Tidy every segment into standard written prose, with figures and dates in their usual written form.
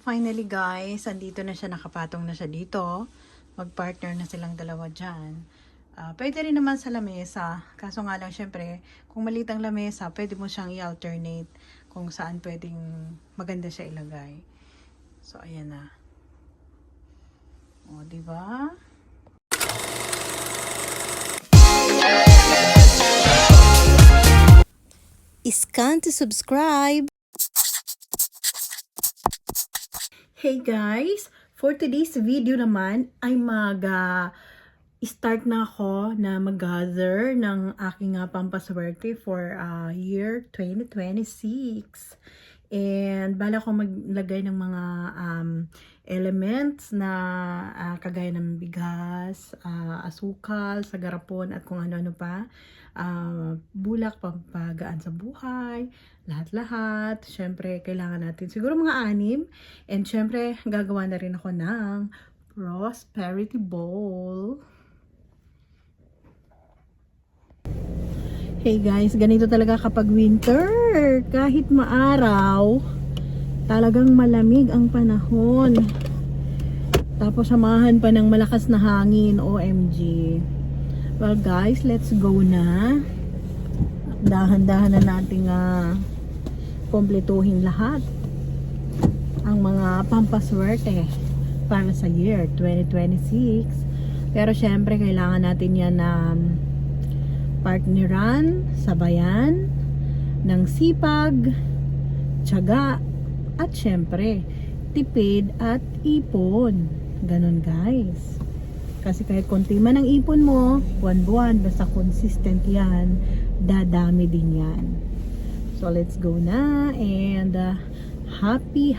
Finally guys, andito na siya, nakapatong na siya dito. Mag-partner na silang dalawa dyan. Pwede rin naman sa lamesa. Kaso nga lang syempre, kung maliit ang lamesa, pwede mo siyang i-alternate kung saan pwedeng maganda siya ilagay. So ayan na. O, diba? Scan to subscribe. Hey guys! For today's video naman ay start na ako na mag-gather ng aking pampaswerte for year 2026. And bala ko maglagay ng mga elements na kagaya ng bigas, asukal, sagarapon at kung ano-ano pa. Bulak, pampagaan sa buhay, lahat-lahat. Syempre, kailangan natin siguro mga 6. And syempre, gagawa na rin ako ng prosperity bowl. Hey guys, ganito talaga kapag winter. Kahit maaraw, talagang malamig ang panahon. Tapos samahan pa ng malakas na hangin, OMG. Well guys, let's go na. Dahan-dahan na nating kompletuhin lahat ang mga pampaswerte para sa year 2026. Pero syempre kailangan natin yan na partneran, sabayan ng sipag, tiyaga, at syempre tipid at ipon. Ganon guys. Kasi kahit konti man ang ipon mo, buwan-buwan, basta consistent yan, dadami din yan. So let's go na, and happy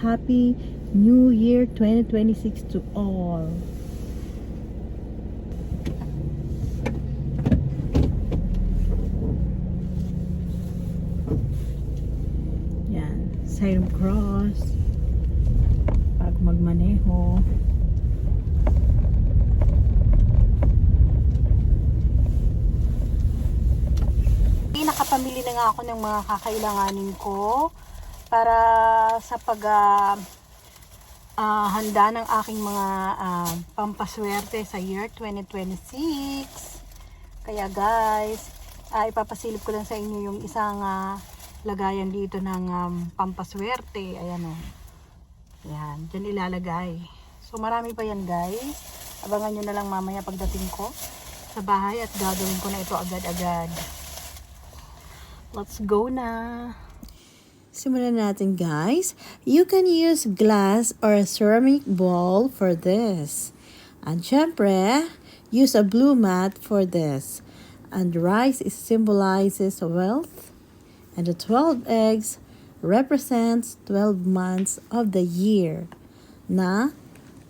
New Year 2026 to all. Yan, Siren Cross pag magmaneho. Nakapamili na nga ako ng mga kakailanganin ko para sa handa ng aking mga pampaswerte sa year 2026. Kaya guys, ipapasilip ko lang sa inyo yung isang lagayan dito ng pampaswerte. Ayan o. Ayan, dyan ilalagay. So marami pa yan guys. Abangan nyo na lang mamaya pagdating ko sa bahay at gagawin ko na ito agad-agad. Let's go na! Simulan natin guys. You can use glass or a ceramic bowl for this. And syempre, use a blue mat for this. And rice symbolizes wealth. And the 12 eggs represents 12 months of the year na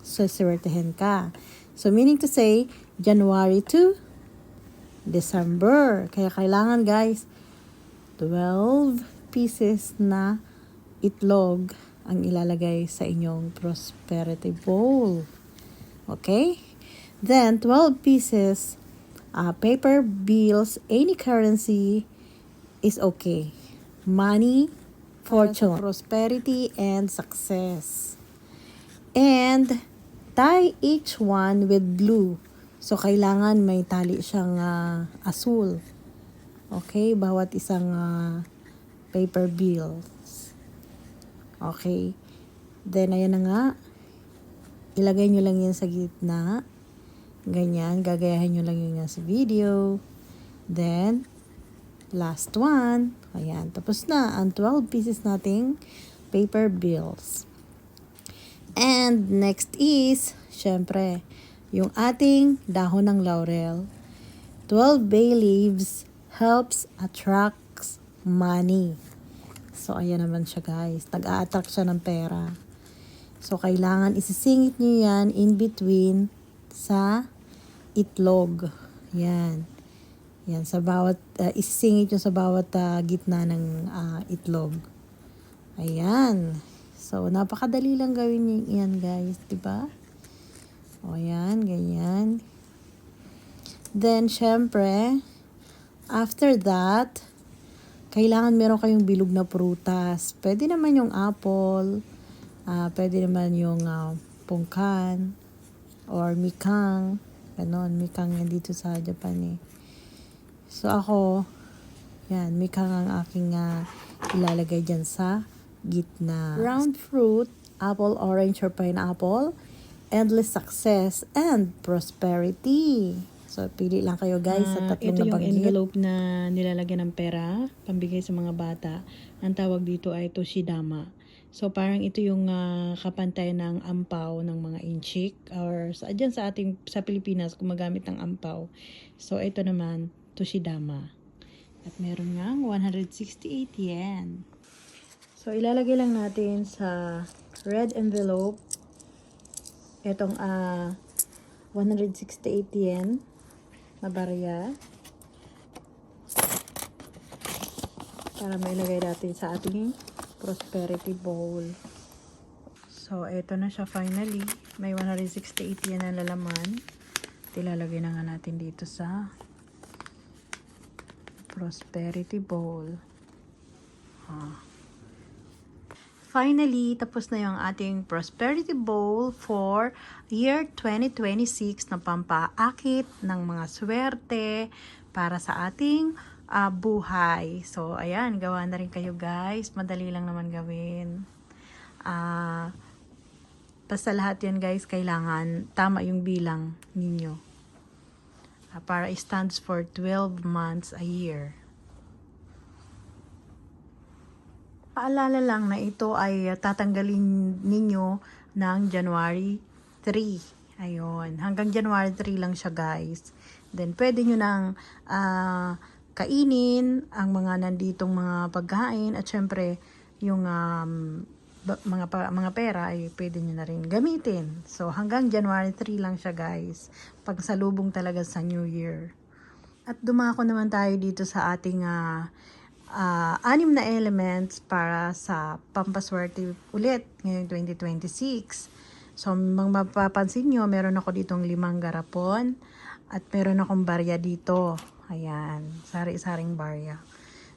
suswertehin ka. So meaning to say, January to December. Kaya kailangan guys, 12 pieces na itlog ang ilalagay sa inyong prosperity bowl. Okay? Then, 12 pieces paper bills, any currency is okay. Money, fortune, prosperity, and success. And, tie each one with blue. So, kailangan may tali siyang asul. Okay, bawat isang paper bills. Okay. Then, ayan na nga. Ilagay nyo lang yan sa gitna. Ganyan. Gagayahin nyo lang yun sa video. Then, last one. Ayan. Tapos na ang 12 pieces nating paper bills. And, next is, syempre, yung ating dahon ng laurel. 12 bay leaves helps attracts money. So, ayan naman siya guys. Nag-a-attract siya ng pera. So, kailangan isisingit nyo yan in between sa itlog. Yan. Yan. Sa bawat, isisingit nyo sa bawat gitna ng itlog. Ayan. So, napakadali lang gawin yan guys. Diba? O, yan. Ganyan. Then, syempre, after that, kailangan meron kayong bilog na prutas. Pwede naman yung apple, Pwede naman yung pungkan or mikang. Ganon, mikang yan dito sa Japan eh. So ako, yan, mikang ang aking ilalagay dyan sa gitna. Round fruit, apple, orange, or pineapple, endless success and prosperity. So, pili lang kayo guys sa tatlong Ito yung nabanggit. envelope na nilalagyan ng pera, pambigay sa mga bata. Ang tawag dito ay toshidama. So, parang ito yung kapantay ng ampaw ng mga inchik or dyan sa Pilipinas gumagamit ng ampaw. So, ito naman, toshidama. At meron nga 168 yen. So, ilalagay lang natin sa red envelope itong 168 yen na barya para mailagay natin sa ating prosperity bowl. So, ito na siya finally. May 168 yen na lalaman. Ilalagay na nga natin dito sa prosperity bowl. Finally, tapos na yung ating prosperity bowl for year 2026 na pampaakit ng mga swerte para sa ating buhay. So, ayan, gawa na rin kayo guys. Madali lang naman gawin. Basta lahat yan guys, kailangan tama yung bilang ninyo. Para stands for 12 months a year. Paalala lang na ito ay tatanggalin ninyo ng January 3. Ayun. Hanggang January 3 lang siya guys. Then pwede nyo nang kainin ang mga nanditong mga pagkain. At syempre yung mga pera ay pwede nyo na rin gamitin. So hanggang January 3 lang siya guys. Pagsalubong talaga sa New Year. At dumako naman tayo dito sa ating 6 na elements para sa pampaswerte ulit ngayong 2026. So, mapapansin nyo, meron ako ditong 5 garapon at meron akong barya dito. Ayan, sari-saring barya.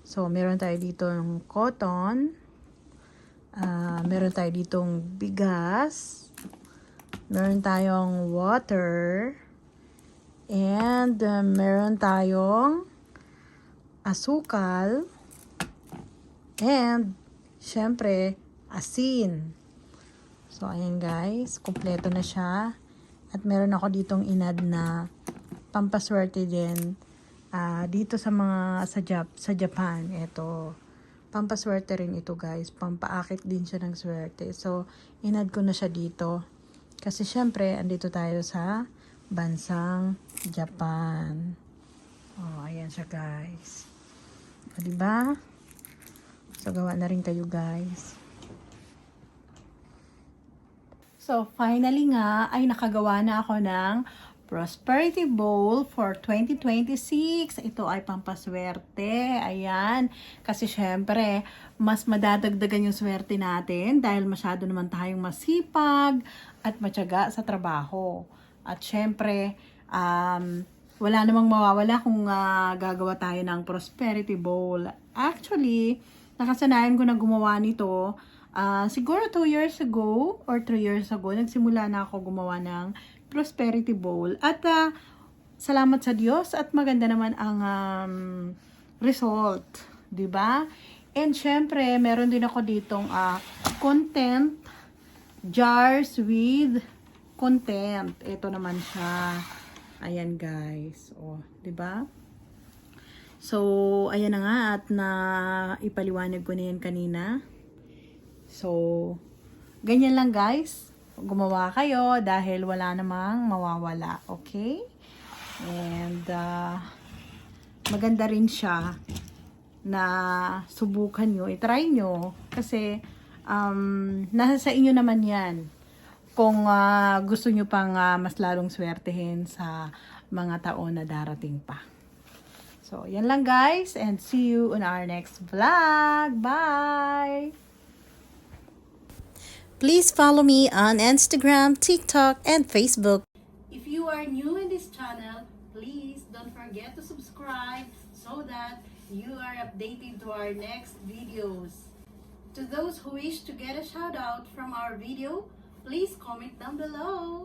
So, meron tayo dito ng cotton, meron tayo ditong bigas, meron tayong water, and meron tayong asukal, and, syempre, asin. So, ayan guys. Kompleto na siya. At meron ako ditong inad na pampaswerte din. Dito sa Japan. Ito. Pampaswerte rin ito guys. Pampaakit din siya ng swerte. So, inad ko na siya dito. Kasi syempre, andito tayo sa bansang Japan. Oh, ayan siya guys. O, diba? So, gawa na rin kayo guys. So, finally nga, ay nakagawa na ako ng Prosperity Bowl for 2026. Ito ay pampaswerte. Ayan. Kasi syempre, mas madadagdagan yung swerte natin dahil masyado naman tayong masipag at matyaga sa trabaho. At syempre, wala namang mawawala kung gagawa tayo ng Prosperity Bowl. Actually, nakasanayan ko na gumawa nito. Siguro 2 years ago or 3 years ago, nagsimula na ako gumawa ng Prosperity Bowl. At salamat sa Diyos at maganda naman ang result. 'Di ba? And syempre, meron din ako ditong content jars with content. Ito naman siya. Ayan guys. Oh, 'di ba? So, ayan na nga at na ipaliwanag ko na yan kanina. So, ganyan lang guys. Gumawa kayo dahil wala namang mawawala. Okay? And, maganda rin siya na subukan nyo. I-try nyo. Kasi, nasa sa inyo naman yan. Kung gusto nyo pang mas lalong swertehin sa mga taon na darating pa. So, yan lang guys. And see you on our next vlog. Bye! Please follow me on Instagram, TikTok, and Facebook. If you are new in this channel, please don't forget to subscribe so that you are updated to our next videos. To those who wish to get a shout out from our video, please comment down below.